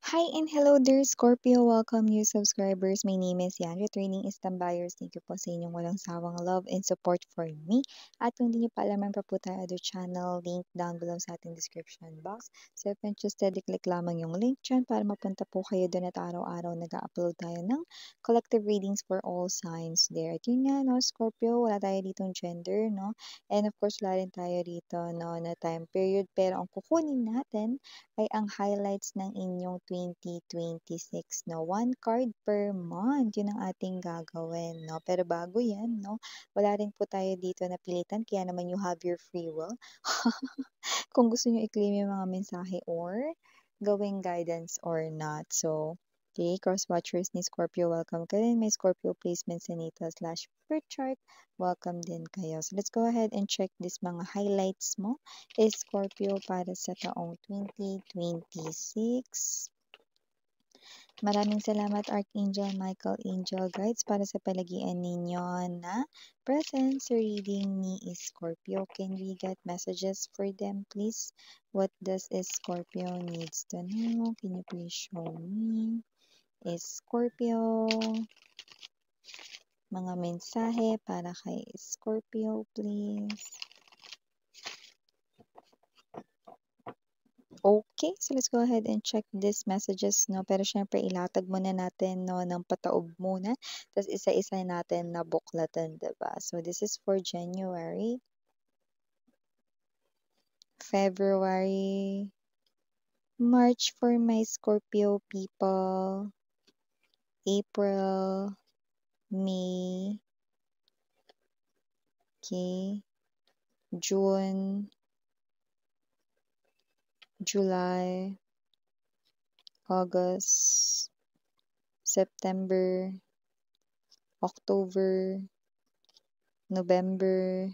Hi and hello there, Scorpio. Welcome new subscribers. My name is Yan, returning Istam buyers. Thank you po sa inyong walang sawang love and support for me. At kung hindi niyo pa alam, pa po tayo other channel, link down below sa ating description box. So if you're interested, click lamang yung link dyan para mapunta po kayo doon at araw-araw nag-upload tayo ng collective readings for all signs there. At yun nga, no, Scorpio, wala tayo ditong gender, no? And of course, wala rin tayo dito, no, na time period. Pero ang kukunin natin ay ang highlights ng inyong 2026, no? One card per month, yun ang ating gagawin, no? Pero bago yan, no? Wala rin po tayo dito na pilitan, kaya naman you have your free will. Kung gusto nyo i-claim yung mga mensahe or gawing guidance or not. So, okay, cross-watchers ni Scorpio, welcome ka din. May Scorpio placements sa natal/birth chart, welcome din kayo. So, let's go ahead and check this mga highlights mo is Scorpio para sa taong 2026. Maraming salamat Archangel Michael Angel Guides para sa palagian ninyo na present sa reading ni Scorpio. Can we get messages for them please? What does Scorpio needs to know? Can you please show me? Scorpio, mga mensahe para kay Scorpio please. Okay, so let's go ahead and check these messages, no? Pero syempre, ilatag muna natin, no, ng pataob muna. Tapos isa-isa natin na buklatan, diba? So this is for January, February, March for my Scorpio people, April, May, okay, June, July, August, September, October, November,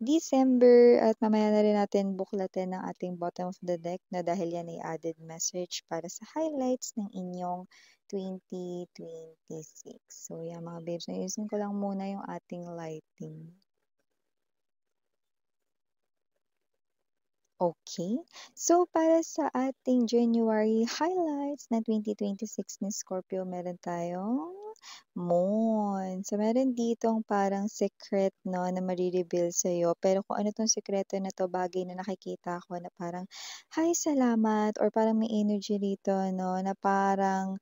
December, at mamaya na rin natin buklatin ang ating bottom of the deck na dahil yan ay added message para sa highlights ng inyong 2026. So yan mga babes, ayusin ko lang muna yung ating lighting. Okay, so para sa ating January highlights na 2026 ni Scorpio, meron tayong Moon. So, meron ditong parang secret, no, na marireveal sa'yo. Pero kung ano tong sekreto na to, bagay na nakikita ko na parang, hi, salamat, or parang may energy dito, no, na parang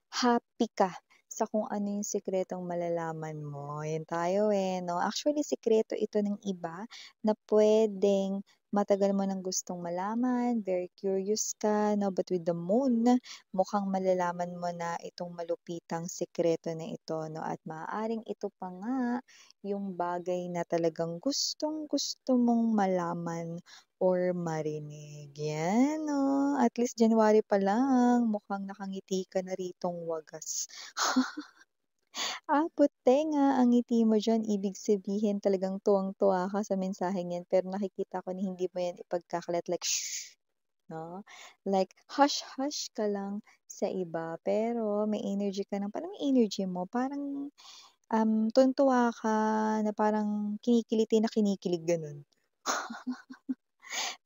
happy ka sa kung ano yung sekretong malalaman mo. Yan tayo no. Actually, sekreto ito ng iba na pwedeng matagal mo nang gustong malaman, very curious ka, no? But with the moon, mukhang malalaman mo na itong malupitang sekreto na ito, no? At maaaring ito pa nga yung bagay na talagang gustong-gusto mong malaman or marinig. Yan, no? At least January pa lang, mukhang nakangiti ka na ritong wagas. Puti nga ang ngiti mo diyan. Ibig sabihin talagang tuwang-tuwa ka sa mensaheng yan, pero nakikita ko na hindi mo yan ipagkakalat like, shh, 'no? Like, hush-hush ka lang sa iba, pero may energy ka ng parang energy mo parang, tuwang-tuwa ka na parang kinikiliti na kinikilig, gano'n.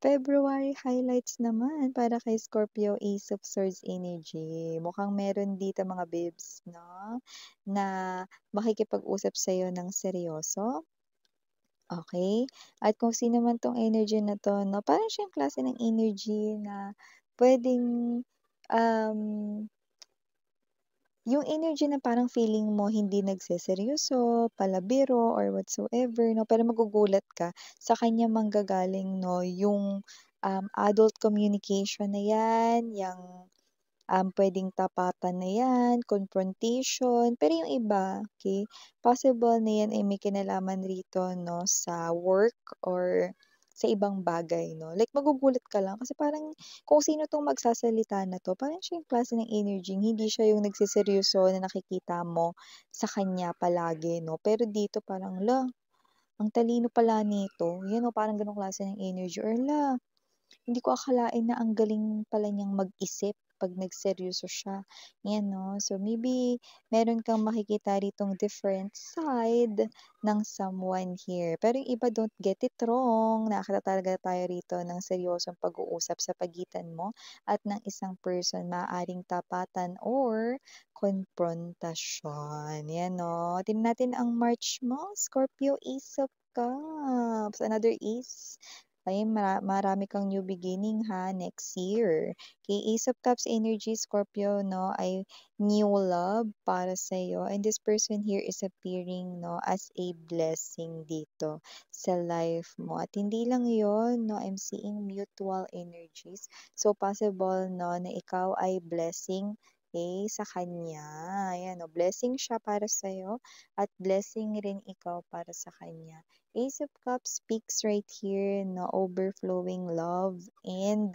February highlights naman para kay Scorpio, Ace of Swords energy. Mukhang meron dito mga babes, no? Na makikipag-usap sa'yo ng seryoso. Okay? At kung sino man tong energy na to, no? Parang siyang klase ng energy na pwedeng, um, yung energy na parang feeling mo hindi nagseseryoso, palabiro, or whatsoever, no? Pero magugulat ka sa kanya manggagaling, no? Yung adult communication na yan, yung pwedeng tapatan na yan, confrontation. Pero yung iba, okay, possible na yan ay may kinalaman rito, no, sa work or sa ibang bagay, no? Like, magugulat ka lang kasi parang kung sino tong magsasalita na to, parang siya yung klase ng energy, hindi siya yung nagsiseryoso na nakikita mo sa kanya palagi, no? Pero dito parang, la, ang talino pala nito. Yan, o, parang ganong klase ng energy. Or la, hindi ko akalain na ang galing pala niyang mag-isip. kapag nagseryoso siya, 'yan 'no. So maybe meron kang makikita ditong different side ng someone here. Pero yung iba don't get it wrong, nakakita talaga tayo rito ng seryosong pag-uusap sa pagitan mo at ng isang person. Maaaring tapatan or konprontasyon. 'Yan 'no. Tingnan natin ang March mo, Scorpio, Ace of Cups, another ace. Ay, marami kang new beginning ha, next year. Kay Ace of Cups energy, Scorpio, no, ay new love para sa'yo. And this person here is appearing, no, as a blessing dito sa life mo. At hindi lang yon, no, I'm seeing mutual energies. So, possible, no, na ikaw ay blessing sa kanya. Ayan, no, blessing siya para sa'yo at blessing rin ikaw para sa kanya. Ace of Cups speaks right here na overflowing love and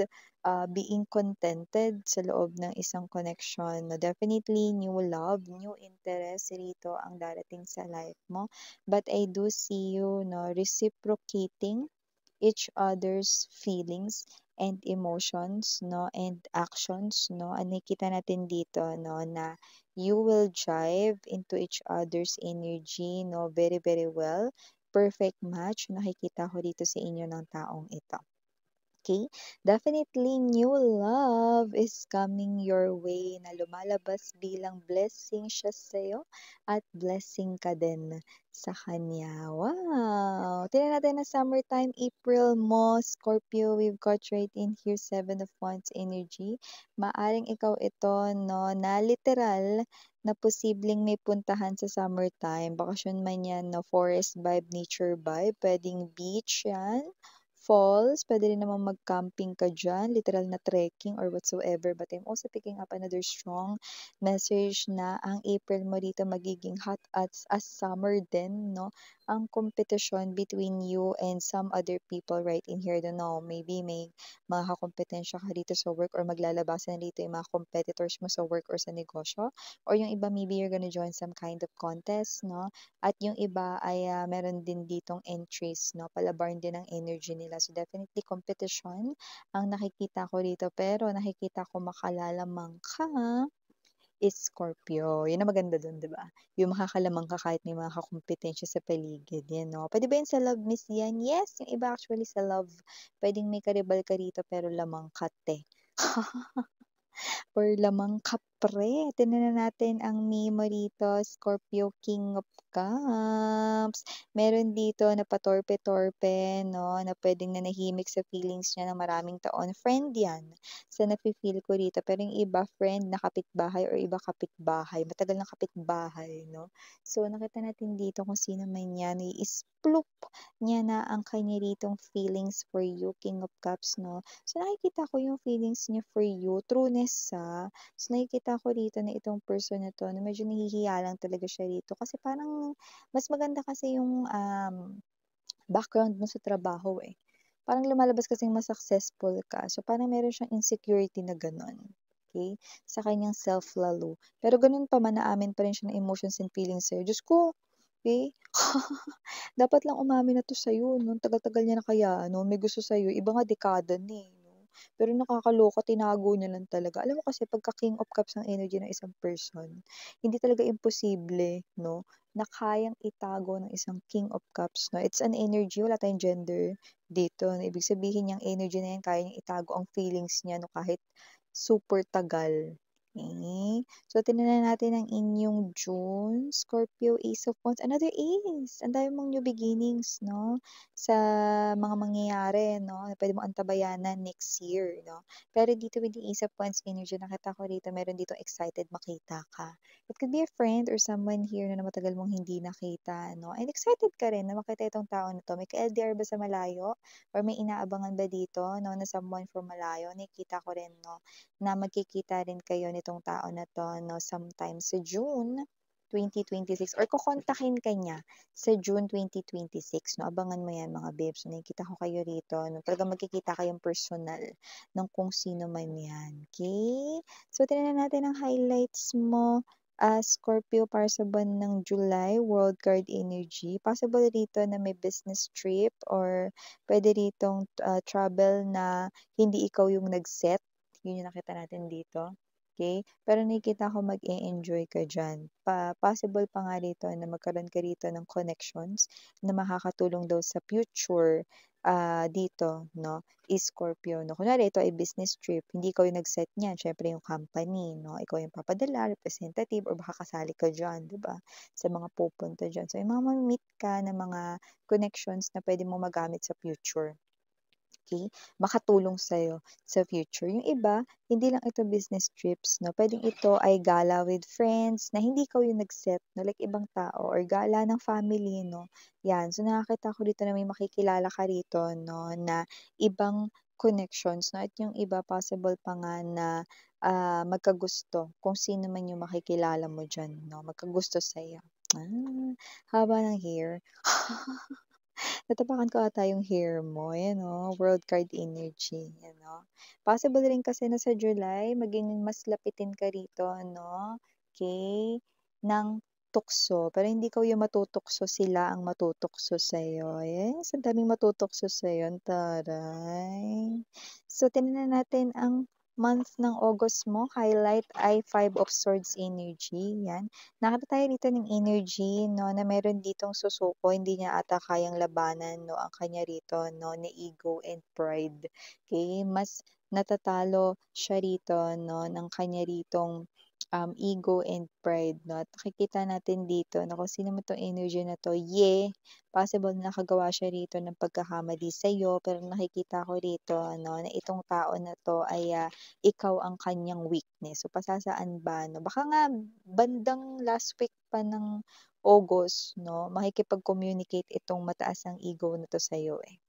being contented sa loob ng isang connection. No, definitely new love, new interest rito ang darating sa life mo. But I do see you, no, reciprocating each other's feelings and emotions, no, and actions, no. Nakikita natin dito, no, na you will drive into each other's energy, no, very, very well. Perfect match, nakikita ko dito sa inyo ng taong ito. Okay? Definitely new love is coming your way na lumalabas bilang blessing siya sa'yo at blessing ka din sa kanya. Wow! Tingnan natin na summertime, April mo, Scorpio, we've got right in here, Seven of Wands energy. Maaring ikaw ito, no, na literal na posibleng may puntahan sa summertime. Bakasyon man yan, no, forest vibe, nature vibe, pwedeng beach yan, falls, puwede rin namang mag-camping ka diyan, literal na trekking or whatsoever. But I'm also picking up another strong message na ang April mo dito magiging hot as summer din, 'no? Ang kompetisyon between you and some other people right in here, don't know, maybe may mga kakumpetensya ka dito sa work or maglalabasan dito yung mga competitors mo sa work or sa negosyo. Or yung iba, maybe you're gonna join some kind of contest, 'no? At yung iba ay meron din ditong entries, 'no? Palabarn din ang energy nila. So definitely competition ang nakikita ko dito. Pero nakikita ko makalalamang ka is Scorpio. Yun ang maganda dun, 'di ba? Yung makakalamang ka kahit may mga kakumpetensya sa paligid, yan 'no. Puwede ba yun sa love, Miss Yan? Yes, yung iba actually sa love, puwedeng may karibal ka rito pero lamang ka 'te. Or lamang kapre. Tingnan na natin ang memo rito, Scorpio King of Cups. Meron dito na patorpe-torpe, no, na pwedeng nanahimik sa feelings niya ng maraming taon. Friend yan sa nafe-feel ko rito. Pero yung iba, friend na kapitbahay or iba kapitbahay. Matagal na kapitbahay, no? So, nakita natin dito kung sino man yan. I-sploop niya na ang kanya ritong feelings for you, King of Cups, no? So, nakikita ko yung feelings niya for you, trueness sa. So, nakikita ko dito na itong person na 'to na medyo nahihiya lang talaga siya rito kasi parang mas maganda kasi yung, background mo sa trabaho, eh. Parang lumalabas kasing mas successful ka. So, parang meron siyang insecurity na gano'n, okey, sa kanyang self lalo. Pero gano'n pa man, naamin pa rin siya ng emotions and feelings sa'yo. Diyos ko, okey. Dapat lang umamin na 'to sa'yo 'no, ang tagal-tagal niya na kaya ano, may gusto sa'yo, iba nga dekada na, eh, 'no. Pero nakakaloka, tinago niya lang talaga. Alam mo kasi pagka King of Cups ang energy ng isang person, hindi talaga imposible 'no, na kayang itago ng isang King of Cups 'no. It's an energy, wala tayong gender dito. Na ibig sabihin niyang energy na 'yan kaya niyang itago ang feelings niya 'no, kahit super tagal. So, tingnan natin ang inyong June, Scorpio, Ace of Wands, another Ace. Ang dami mong new beginnings, 'no, sa mga mangyayari, 'no, na puwede mong antabayanan next year, 'no. Pero dito with the Ace of Wands energy, nakita ko rito meron ditong excited makita ka. It could be a friend or someone here na matagal mong hindi nakita, 'no, and excited ka rin na makita itong tao na 'to. May ka-LDR ba sa malayo or may inaabangan ba dito, 'no, na someone from malayo? Nakikita ko rin, 'no, na magkikita rin kayo nitong tao na 'to 'no, sometime sa June 2026 or kokontakin ka niya sa June 2026 'no, abangan mo 'yan mga babes. Nakikita ko kayo rito 'no, talagang magkikita kayong personal ng kung sino man 'yan, okey? So, tingnan natin ang highlights mo, Scorpio para sa buwan ng July, World Card energy. Possible rito na may business trip or puwede ritong, travel na hindi ikaw yung nag-set, yun yung nakita natin dito. Okay, pero nakikita ko mag-e-enjoy ka diyan. Possible pa nga rito na magkaroon ka rito ng connections na makakatulong daw sa future, dito 'no, is Scorpio 'no. Kunwari ito ay business trip, hindi ikaw yung nag-set niyan, siyempre yung company 'no, ikaw yung papadala, representative or baka kasali ka diyan, 'di ba, sa mga pupunta diyan. So, yung mga ma-meet ka ng mga connections na puwede mong magamit sa future. Okay, makatulong sa'yo sa future. Yung iba, hindi lang ito business trips 'no, puwedeng ito ay gala with friends na hindi ikaw yung nag-set 'no, like ibang tao or gala ng family 'no, 'yan. So, nakakita ko dito na may makikilala ka rito 'no, na ibang connections 'no, at yung iba possible pa nga na, magkagusto kung sino man yung makikilala mo diyan 'no, magkagusto sa'yo. Haba ng hair. Natapakan ko ata yung hair mo, ayan oh, world card energy, yan oh. Possible rin kasi na sa July maging mas lapitin ka rito ano, okey, ng tukso. Pero hindi ikaw yung matutukso, sila ang matutukso sa'yo. Yes, ang daming matutukso sa'yo, ang taray. So, tingnan natin ang month ng August mo, highlight ay Five of Swords energy, yan. Nakita tayo dito ng energy 'no, na meron ditong susuko, hindi niya ata kayang labanan 'no, ang kanya rito 'no, na ego and pride. Okay, mas natatalo siya rito 'no, ng kanya ritong, ego and pride 'no. At nakikita natin dito na kung sino man 'tong energy na 'to, possible na nakagawa siya rito ng pagkakamali sa'yo, pero nakikita ko rito ano, na itong tao na 'to ay, ikaw ang kanyang weakness. So, pasasaan ba 'no, baka nga bandang last week pa ng August 'no, makikipag-communicate itong mataas ang ego na 'to sa'yo, eh.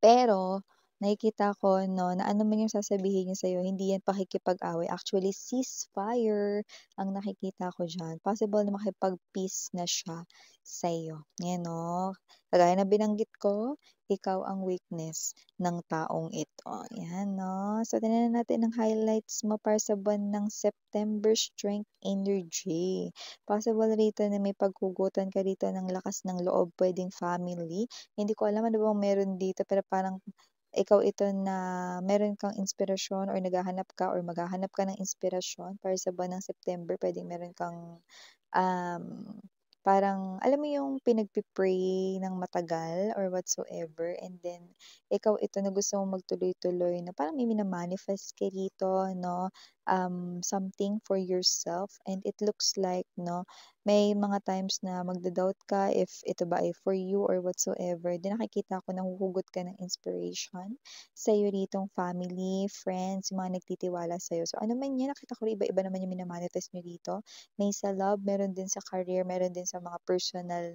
Pero nakikita ko 'no, na ano man yung sasabihin niya sa'yo hindi yan pakikipag-away, actually ceasefire ang nakikita ko diyan. Possible na makipag-peace na siya sa'yo, 'yan 'no. Kagaya ng binanggit ko, ikaw ang weakness ng taong ito, 'yan 'no. So tingnan natin ang highlights mo para sa buwan ng September, strength energy. Possible rito na may paghugutan ka rito ng lakas ng loob, puwedeng family, hindi ko alam ano bang meron dito pero parang ikaw ito na meron kang inspirasyon or naghahanap ka or maghahanap ka ng inspirasyon para sa buwan ng September, puwedeng meron kang, um, parang alam mo yung pinagpe-pray ng matagal or whatsoever and then ikaw ito na gusto mong magtuloy-tuloy na parang may mina-manifest ka rito 'no, something for yourself and it looks like 'no, may mga times na magda-doubt ka if ito ba ay for you or whatsoever, then nakikita ko nahuhugot ka ng inspiration sa'yo ritong family, friends, yung mga nagtitiwala sa'yo. So ano man yan, nakita ko iba-iba naman yung mina-manifest niyo dito. May sa love, meron din sa career, meron din sa mga personal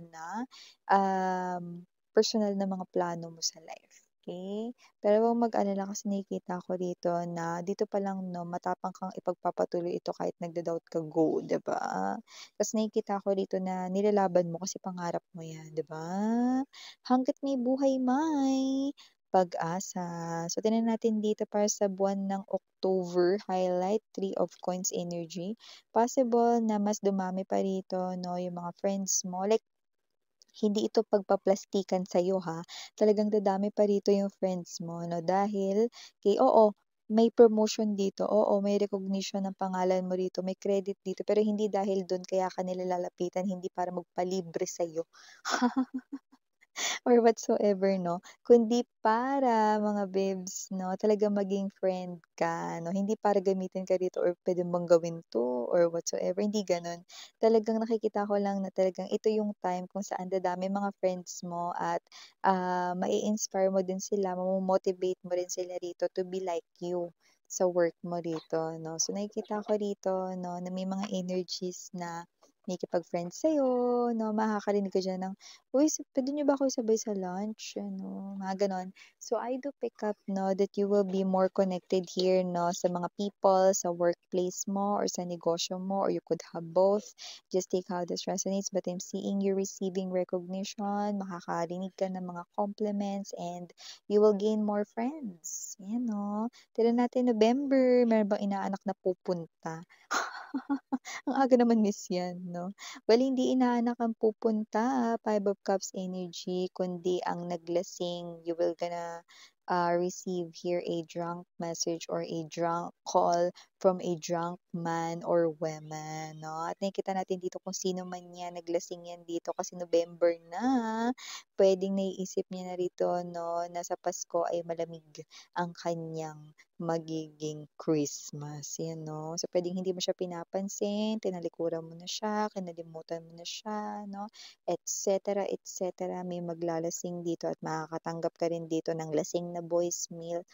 na mga plano mo sa life. Okay? Pero huwag mag-alala kasi nakikita ko rito na dito pa lang 'no, matapang kang ipagpapatuloy ito kahit nagda-doubt ka, go, 'di ba? Ta's nakikita ko dito na nilalaban mo kasi pangarap mo 'yan, 'di ba? Hangga't may buhay may pag-asa. So, tingnan natin dito para sa buwan ng October, highlight Three of Coins energy. Possible na mas dumami pa rito 'no, yung mga friends mo, like hindi ito pagpaplastikan sa'yo ha, talagang dadami pa rito yung friends mo 'no, dahil oo, may promotion dito, oo, may recognition ng pangalan mo rito, may credit dito, pero hindi dahil dun kaya ka nila lalapitan, hindi para magpalibre sa'yo. Or whatsoever 'no, kundi para mga babes 'no, talagang maging friend ka 'no, hindi para gamitin ka dito or puwede bang gawin 'to or whatsoever, hindi gano'n. Talagang nakikita ko lang na talagang ito yung time kung saan dadami mga friends mo at, mai-inspire mo din sila, mamo-motivate mo rin sila rito to be like you sa work mo rito 'no. So nakikita ko rito 'no, na may mga energies na makikipag-friends sa'yo 'no, makakarinig ka diyan ng "Uy, puwede niyo ba ako isabay sa lunch?" Ano, mga gano'n. So, I do pick up 'no, that you will be more connected here 'no, sa mga people, sa workplace mo or sa negosyo mo or you could have both. Just take how this resonates but I'm seeing you receiving recognition, makakarinig ka ng mga compliments and you will gain more friends. Ayan 'no. Tignan natin November, meron bang inaanak na pupunta? Ang aga naman Miss yan 'no. Well, hindi inaanak ang pupunta, Five of Cups energy, kundi ang naglasing. You will gonna, receive here a drunk message or a drunk call from a drunk man or woman, 'no? At nakikita natin dito kung sino man 'yan, naglasing 'yan dito kasi November na. Puwedeng naiisip niya na rito 'no, na sa Pasko ay malamig ang kanyang magiging Christmas, 'yan 'no. So, puwedeng hindi mo siya pinapansin, tinalikuran mo na siya, kinalimutan mo na siya 'no, et cetera, et cetera. May maglalasing dito at makakatanggap ka rin dito ng lasing na voicemail,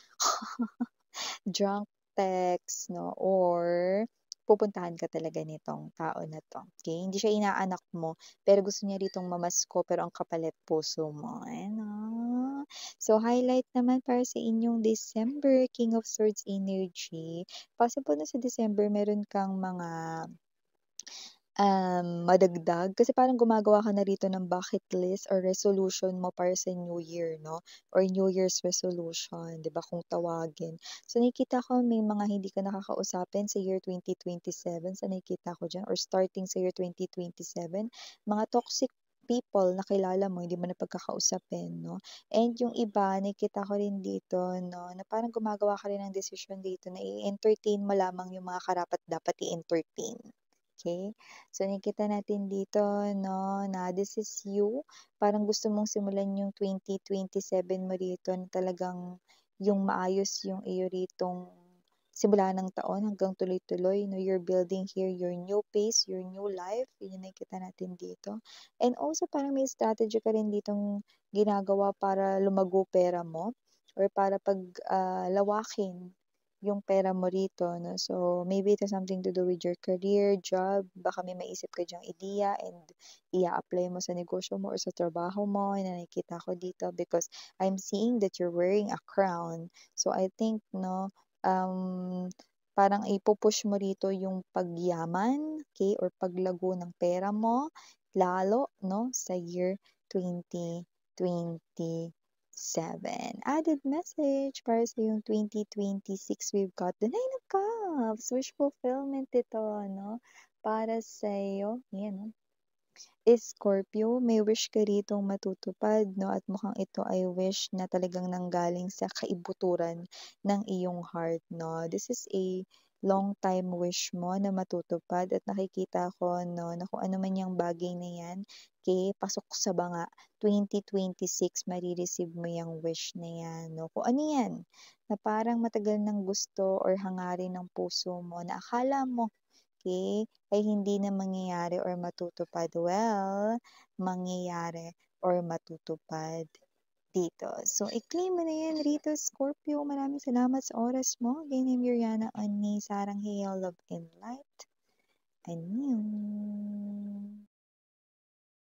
drunk text 'no, or pupuntahan ka talaga nitong tao na 'to, okey? Hindi siya inaanak mo, pero gusto niya ritong mamasko pero ang kapalit puso mo, ayan, So, highlight naman para sa inyong December, King of Swords energy. Possible na sa December meron kang mga madagdag kasi parang gumagawa ka na rito ng bucket list or resolution mo para sa New Year 'no, or New Year's resolution, 'di ba kung tawagin. So nakikita ko may mga hindi ka nakakausapin sa year 2027 sa nakikita ko diyan or starting sa year 2027, mga toxic people na kilala mo hindi mo na pagkakausapin 'no. And yung iba nakikita ko rin dito 'no, na parang gumagawa ka rin ng desisyon dito na i-entertain mo lamang yung mga karapat-dapat i-entertain, okey? So, nakikita natin dito 'no, na this is you, parang gusto mong simulan yung 2027 mo rito na talagang yung maayos yung iyo ritong simula ng taon hanggang tuloy-tuloy 'no, you're building here your new pace, your new life, yun yung nakikita natin dito. And also parang may strategy ka rin ditong ginagawa para lumago pera mo or para lawakin yung pera mo rito 'no. So, maybe it has something to do with your career, job, baka may maisip ka diyang ideya and ia-apply mo sa negosyo mo or sa trabaho mo na nakikita ko dito because I'm seeing that you're wearing a crown. So, I think 'no, parang ipu-push mo rito yung pagyaman, okey, or paglago ng pera mo lalo 'no, sa year 2027. Added message para sa iyong 2026, we've got the Nine of Cups, wish fulfillment ito 'no, para sa'yo, 'yan 'no. Scorpio, may wish ka ritong matutupad 'no, at mukhang ito ay wish na talagang nanggaling sa kaibuturan ng iyong heart 'no. This is a long time wish mo na matutupad at nakikita ko 'no, na kung ano man yang bagay na yan, ke pasok sa banga, 2026 mare-receive mo yang wish na yan 'no. Kung ano yan, na parang matagal ng gusto or hangarin ng puso mo na akala mo, ke ay hindi na mangyayari or matutupad. Well, mangyayari or matutupad dito. So, i-claim mo na yan rito, Scorpio. Maraming salamat sa oras mo. Again, I'm Yuriana on ni Sarang Heyo Love and Light. Annyeong.